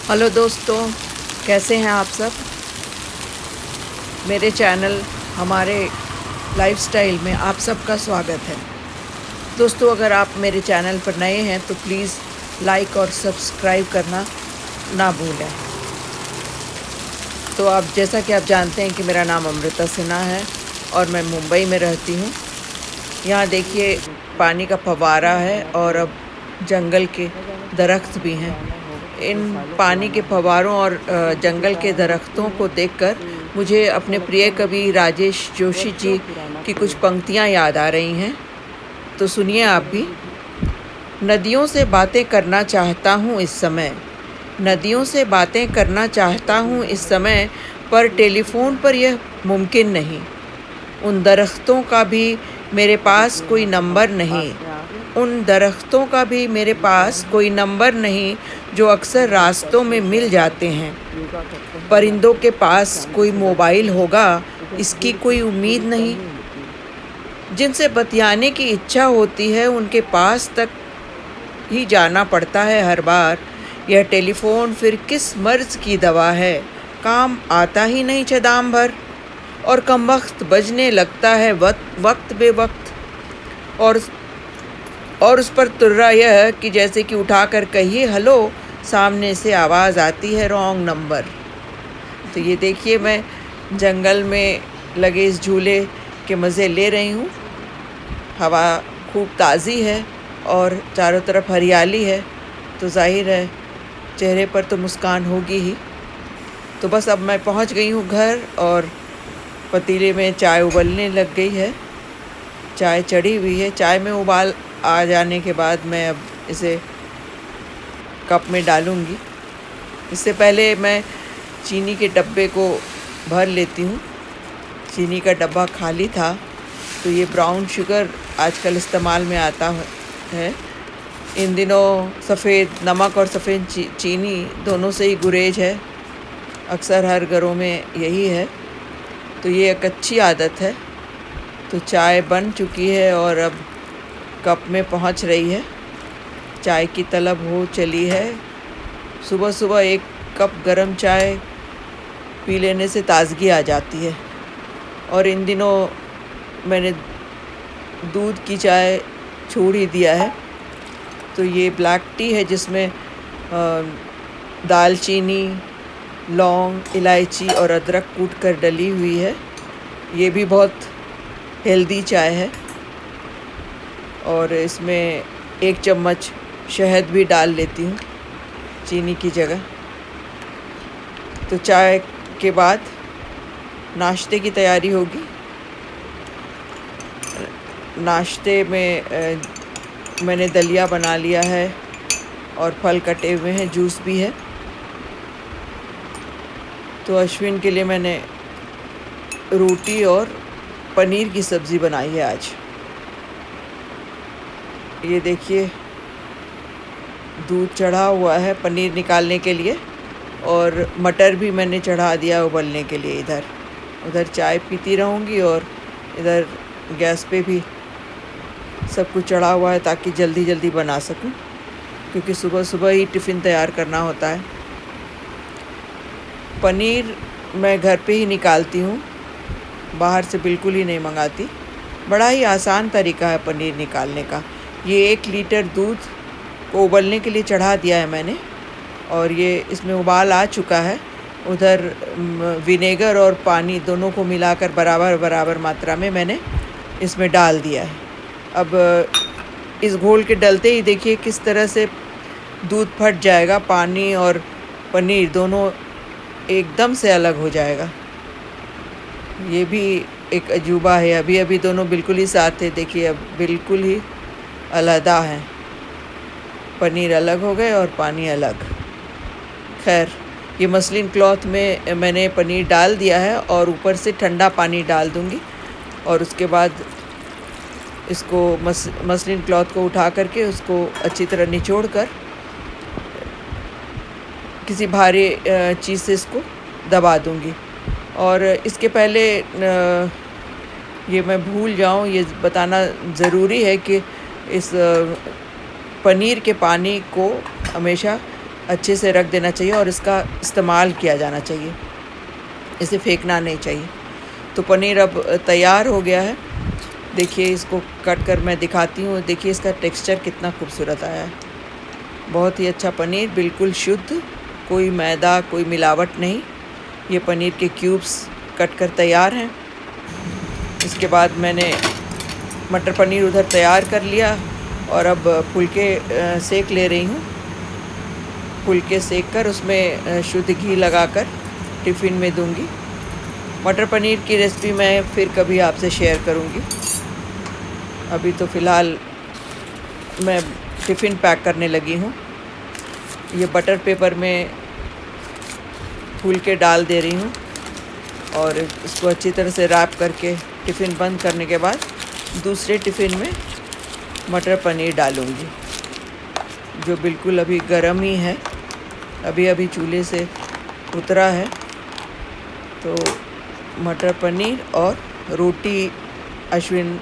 Hello दोस्तों, कैसे हैं आप सब। मेरे चैनल हमारे लाइफस्टाइल में आप सबका स्वागत है। दोस्तों, अगर आप मेरे चैनल पर नए हैं तो प्लीज़ लाइक और सब्सक्राइब करना ना भूलें। तो आप जैसा कि आप जानते हैं कि मेरा नाम अमृता सिन्हा है और मैं मुंबई में रहती हूँ। यहाँ देखिए पानी का फव्वारा है और अब जंगल के दरख्त भी हैं। इन पानी के फव्वारों और जंगल के दरख्तों को देखकर मुझे अपने प्रिय कवि राजेश जोशी जी की कुछ पंक्तियाँ याद आ रही हैं। तो सुनिए आप भी। नदियों से बातें करना चाहता हूँ इस समय, नदियों से बातें करना चाहता हूँ इस समय, पर टेलीफोन पर यह मुमकिन नहीं। उन दरख्तों का भी मेरे पास कोई नंबर नहीं, उन दरख्तों का भी मेरे पास कोई नंबर नहीं जो अक्सर रास्तों में मिल जाते हैं। परिंदों के पास कोई मोबाइल होगा, इसकी कोई उम्मीद नहीं। जिनसे बतियाने की इच्छा होती है उनके पास तक ही जाना पड़ता है हर बार। यह टेलीफोन फिर किस मर्ज की दवा है, काम आता ही नहीं चदाम भर। और कमबख्त बजने लगता है वक्त बे वक्त, और उस पर तुर्रा यह कि जैसे कि उठाकर कहिए हेलो, सामने से आवाज़ आती है रॉन्ग नंबर। तो ये देखिए, मैं जंगल में लगे इस झूले के मज़े ले रही हूँ। हवा खूब ताज़ी है और चारों तरफ हरियाली है, तो जाहिर है चेहरे पर तो मुस्कान होगी ही। तो बस अब मैं पहुँच गई हूँ घर और पतीले में चाय उबलने लग गई है। चाय चढ़ी हुई है। चाय में उबाल आ जाने के बाद मैं अब इसे कप में डालूँगी। इससे पहले मैं चीनी के डब्बे को भर लेती हूँ। चीनी का डब्बा खाली था, तो ये ब्राउन शुगर आजकल इस्तेमाल में आता है। इन दिनों सफ़ेद नमक और सफ़ेद चीनी दोनों से ही गुरेज है, अक्सर हर घरों में यही है। तो ये एक अच्छी आदत है। तो चाय बन चुकी है और अब कप में पहुंच रही है। चाय की तलब हो चली है। सुबह सुबह एक कप गरम चाय पी लेने से ताज़गी आ जाती है। और इन दिनों मैंने दूध की चाय छोड़ ही दिया है। तो ये ब्लैक टी है जिसमें दालचीनी, लौंग, इलायची और अदरक कूट कर डली हुई है। ये भी बहुत हेल्दी चाय है। और इसमें 1 चम्मच शहद भी डाल लेती हूँ चीनी की जगह। तो चाय के बाद नाश्ते की तैयारी होगी। नाश्ते में मैंने दलिया बना लिया है और फल कटे हुए हैं, जूस भी है। तो अश्विन के लिए मैंने रोटी और पनीर की सब्ज़ी बनाई है आज। ये देखिए, दूध चढ़ा हुआ है पनीर निकालने के लिए, और मटर भी मैंने चढ़ा दिया उबलने के लिए। उधर चाय पीती रहूँगी और इधर गैस पे भी सब कुछ चढ़ा हुआ है ताकि जल्दी जल्दी बना सकूं, क्योंकि सुबह सुबह ही टिफ़िन तैयार करना होता है। पनीर मैं घर पे ही निकालती हूँ, बाहर से बिल्कुल ही नहीं मंगाती। बड़ा ही आसान तरीका है पनीर निकालने का। ये 1 लीटर दूध को उबलने के लिए चढ़ा दिया है मैंने, और ये इसमें उबाल आ चुका है। उधर विनेगर और पानी दोनों को मिलाकर बराबर बराबर मात्रा में मैंने इसमें डाल दिया है। अब इस घोल के डलते ही देखिए किस तरह से दूध फट जाएगा। पानी और पनीर दोनों एकदम से अलग हो जाएगा। ये भी एक अजूबा है। अभी अभी दोनों बिल्कुल ही साथ थे, देखिए अब बिल्कुल ही अलहदा हैं। पनीर अलग हो गए और पानी अलग। खैर, ये मसलिन क्लॉथ में मैंने पनीर डाल दिया है और ऊपर से ठंडा पानी डाल दूँगी। और उसके बाद इसको मसलिन क्लॉथ को उठा करके उसको अच्छी तरह निचोड़ कर किसी भारी चीज़ से इसको दबा दूँगी। और इसके पहले ये मैं भूल जाऊँ, ये बताना ज़रूरी है कि इस पनीर के पानी को हमेशा अच्छे से रख देना चाहिए और इसका इस्तेमाल किया जाना चाहिए, इसे फेंकना नहीं चाहिए। तो पनीर अब तैयार हो गया है। देखिए इसको कट कर मैं दिखाती हूँ। देखिए इसका टेक्सचर कितना खूबसूरत आया है। बहुत ही अच्छा पनीर, बिल्कुल शुद्ध, कोई मैदा कोई मिलावट नहीं। ये पनीर के क्यूब्स कट कर तैयार हैं। इसके बाद मैंने मटर पनीर उधर तैयार कर लिया और अब फुलके सेक ले रही हूँ। फुलके सेक कर उसमें शुद्ध घी लगाकर टिफ़िन में दूंगी। मटर पनीर की रेसिपी मैं फिर कभी आपसे शेयर करूंगी। अभी तो फ़िलहाल मैं टिफ़िन पैक करने लगी हूँ। ये बटर पेपर में फुलके डाल दे रही हूँ और इसको अच्छी तरह से रैप करके टिफ़िन बंद करने के बाद दूसरे टिफ़िन में मटर पनीर डालूँगी, जो बिल्कुल अभी गर्म ही है, अभी अभी चूल्हे से उतरा है। तो मटर पनीर और रोटी अश्विन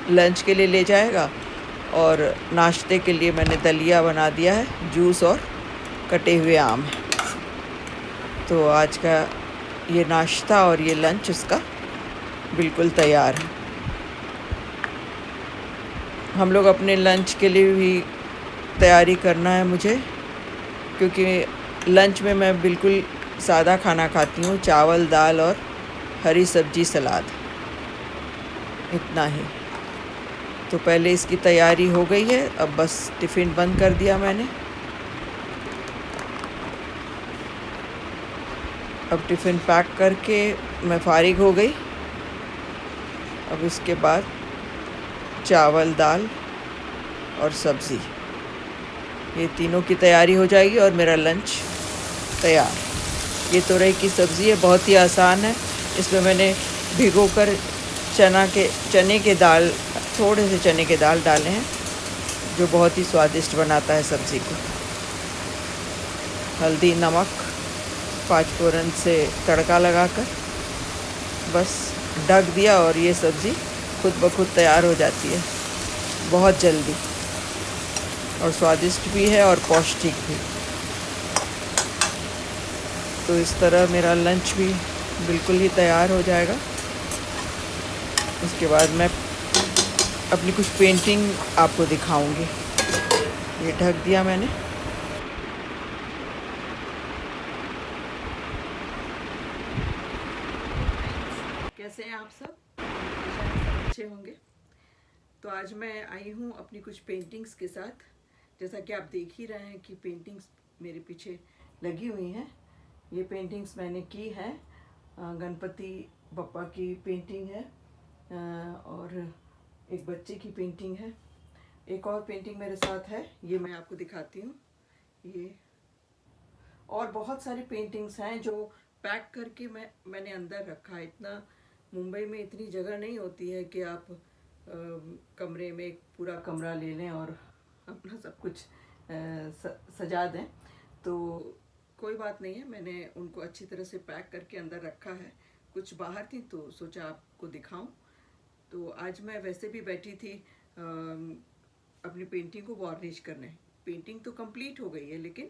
लंच के लिए ले जाएगा और नाश्ते के लिए मैंने दलिया बना दिया है, जूस और कटे हुए आम है। तो आज का ये नाश्ता और ये लंच उसका बिल्कुल तैयार है। हम लोग अपने लंच के लिए भी तैयारी करना है मुझे, क्योंकि लंच में मैं बिल्कुल सादा खाना खाती हूँ, चावल दाल और हरी सब्जी सलाद, इतना ही। तो पहले इसकी तैयारी हो गई है, अब बस टिफ़िन बंद कर दिया मैंने। अब टिफ़िन पैक करके मैं फ़ारिग हो गई। अब इसके बाद चावल दाल और सब्ज़ी, ये तीनों की तैयारी हो जाएगी और मेरा लंच तैयार। ये तुरई की सब्ज़ी है, बहुत ही आसान है। इसमें मैंने भिगोकर चने के दाल, थोड़े से चने के दाल डाले हैं, जो बहुत ही स्वादिष्ट बनाता है सब्ज़ी को। हल्दी नमक 5 फोरन से तड़का लगाकर बस ढक दिया और ये सब्ज़ी खुद ब खुद तैयार हो जाती है, बहुत जल्दी, और स्वादिष्ट भी है और पौष्टिक भी। तो इस तरह मेरा लंच भी बिल्कुल ही तैयार हो जाएगा। उसके बाद मैं अपनी कुछ पेंटिंग आपको दिखाऊंगी। ये ढक दिया मैंने। कैसे हैं आप सब? अच्छे होंगे। तो आज मैं आई हूँ अपनी कुछ पेंटिंग्स के साथ। जैसा कि आप देख ही रहे हैं कि पेंटिंग्स मेरे पीछे लगी हुई हैं। ये पेंटिंग्स मैंने की है, गणपति बप्पा की पेंटिंग है और एक बच्चे की पेंटिंग है। एक और पेंटिंग मेरे साथ है, ये मैं आपको दिखाती हूँ। ये और बहुत सारी पेंटिंग्स हैं जो पैक करके मैंने अंदर रखा है। इतना मुंबई में इतनी जगह नहीं होती है कि आप कमरे में एक पूरा कमरा ले लें और अपना सब कुछ सजा दें। तो कोई बात नहीं है, मैंने उनको अच्छी तरह से पैक करके अंदर रखा है। कुछ बाहर थी तो सोचा आपको दिखाऊं। तो आज मैं वैसे भी बैठी थी अपनी पेंटिंग को वार्निश करने। पेंटिंग तो कंप्लीट हो गई है, लेकिन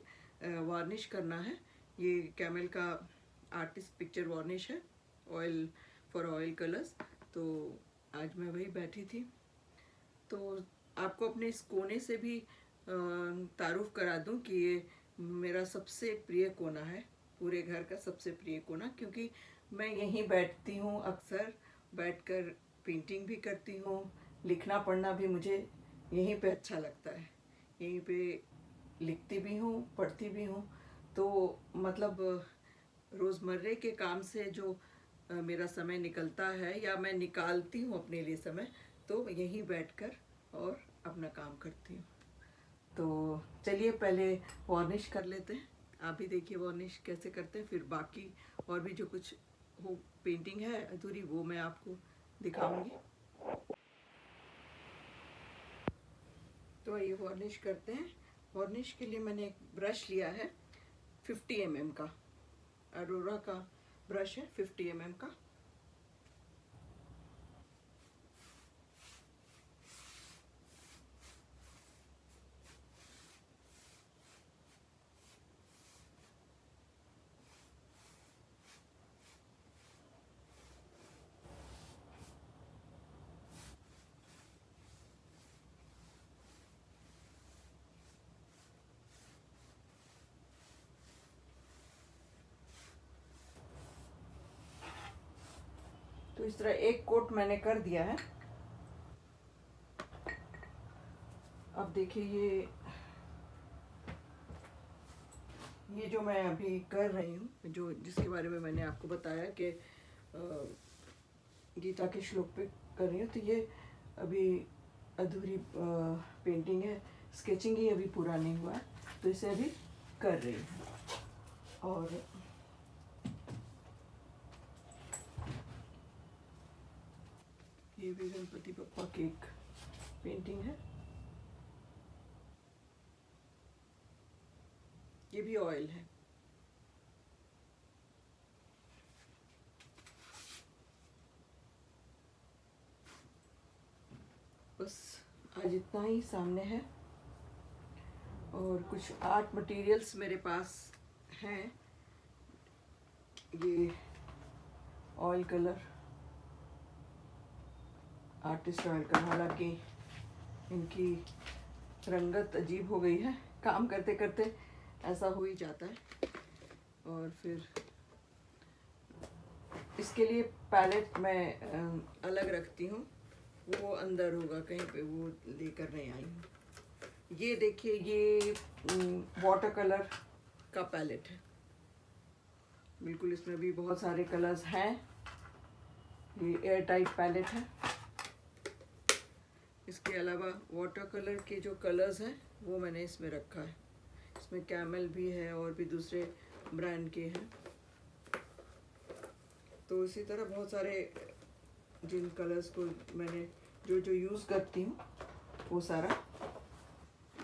वार्निश करना है। ये कैमल का आर्टिस्ट पिक्चर वार्निश है, ऑयल फॉर ऑयल कलर्स। तो आज मैं वही बैठी थी। तो आपको अपने इस कोने से भी तारुफ करा दूं कि ये मेरा सबसे प्रिय कोना है, पूरे घर का सबसे प्रिय कोना, क्योंकि मैं यहीं बैठती हूँ, अक्सर बैठकर पेंटिंग भी करती हूँ, लिखना पढ़ना भी मुझे यहीं पे अच्छा लगता है। यहीं पे लिखती भी हूँ, पढ़ती भी हूँ। तो मतलब रोज़मर्रे के काम से जो मेरा समय निकलता है या मैं निकालती हूँ अपने लिए समय, तो यहीं बैठकर और अपना काम करती हूँ। तो चलिए पहले वार्निश कर लेते हैं। आप भी देखिए वार्निश कैसे करते हैं, फिर बाकी और भी जो कुछ हो पेंटिंग है अधूरी, वो मैं आपको दिखाऊंगी। तो ये वार्निश करते हैं। वार्निश के लिए मैंने एक ब्रश लिया है 50 mm का, अरोरा का ब्रश है 50 mm का। तो इस तरह एक कोट मैंने कर दिया है। अब देखिए ये जो मैं अभी कर रही हूँ, जो जिसके बारे में मैंने आपको बताया कि गीता के श्लोक पे कर रही हूँ, तो ये अभी अधूरी पेंटिंग है, स्केचिंग ही अभी पूरा नहीं हुआ है, तो इसे अभी कर रही हूँ। और ये भी गणपति बप्पा की एक पेंटिंग है, ये भी ऑयल है। बस आज इतना ही सामने है, और कुछ आर्ट मटेरियल्स मेरे पास हैं। ये oil colour, artist oil colour, हालांकि इनकी रंगत अजीब हो गई है, काम करते करते ऐसा हो ही जाता है। और फिर इसके लिए पैलेट मैं अलग रखती हूँ, वो अंदर होगा कहीं पे, वो लेकर नहीं आई हूँ। ये देखिए, ये वाटर कलर का पैलेट है, बिल्कुल इसमें भी बहुत सारे कलर्स हैं। ये एयर टाइट पैलेट है। इसके अलावा वाटर कलर के जो कलर्स हैं वो मैंने इसमें रखा है। इसमें कैमल भी है और भी दूसरे ब्रांड के हैं। तो इसी तरह बहुत सारे जिन कलर्स को मैंने जो यूज़ करती हूँ वो सारा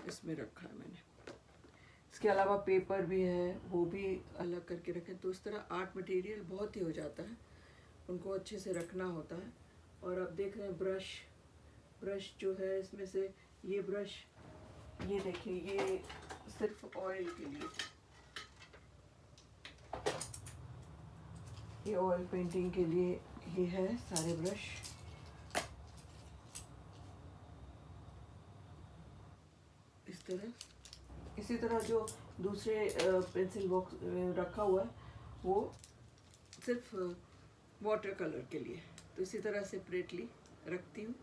इसमें रखा है मैंने। इसके अलावा पेपर भी है, वो भी अलग करके रखें। तो इस तरह आर्ट मटेरियल बहुत ही हो जाता है, उनको अच्छे से रखना होता है। और अब देख रहे हैं ब्रश जो है, इसमें से ये ब्रश, ये देखिए, ये सिर्फ ऑयल के लिए, ये ऑयल पेंटिंग के लिए ये है सारे ब्रश। इस तरह, इसी तरह जो दूसरे पेंसिल बॉक्स रखा हुआ है वो सिर्फ वाटर कलर के लिए। तो इसी तरह सेपरेटली रखती हूँ,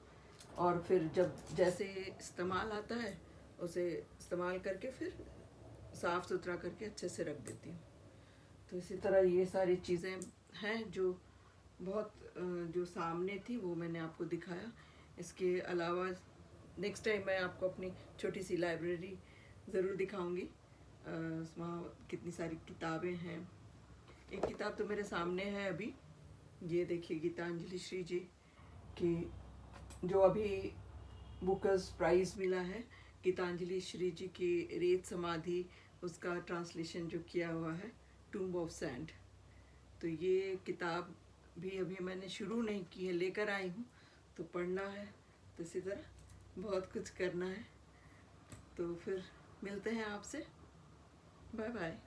और फिर जब जैसे इस्तेमाल आता है उसे इस्तेमाल करके फिर साफ़ सुथरा करके अच्छे से रख देती हूँ। तो इसी तरह ये सारी चीज़ें हैं जो बहुत जो सामने थी वो मैंने आपको दिखाया। इसके अलावा नेक्स्ट टाइम मैं आपको अपनी छोटी सी लाइब्रेरी ज़रूर दिखाऊंगी। वहाँ कितनी सारी किताबें हैं। एक किताब तो मेरे सामने है अभी, ये देखिए, गीतांजलि श्री जी की, जो अभी बुकर्स प्राइज़ मिला है, गीतांजलि श्री जी की रेत समाधि, उसका ट्रांसलेशन जो किया हुआ है, टूम्ब ऑफ सैंड। तो ये किताब भी अभी मैंने शुरू नहीं की है, लेकर आई हूँ, तो पढ़ना है। तो इसी तरह बहुत कुछ करना है। तो फिर मिलते हैं आपसे, बाय बाय।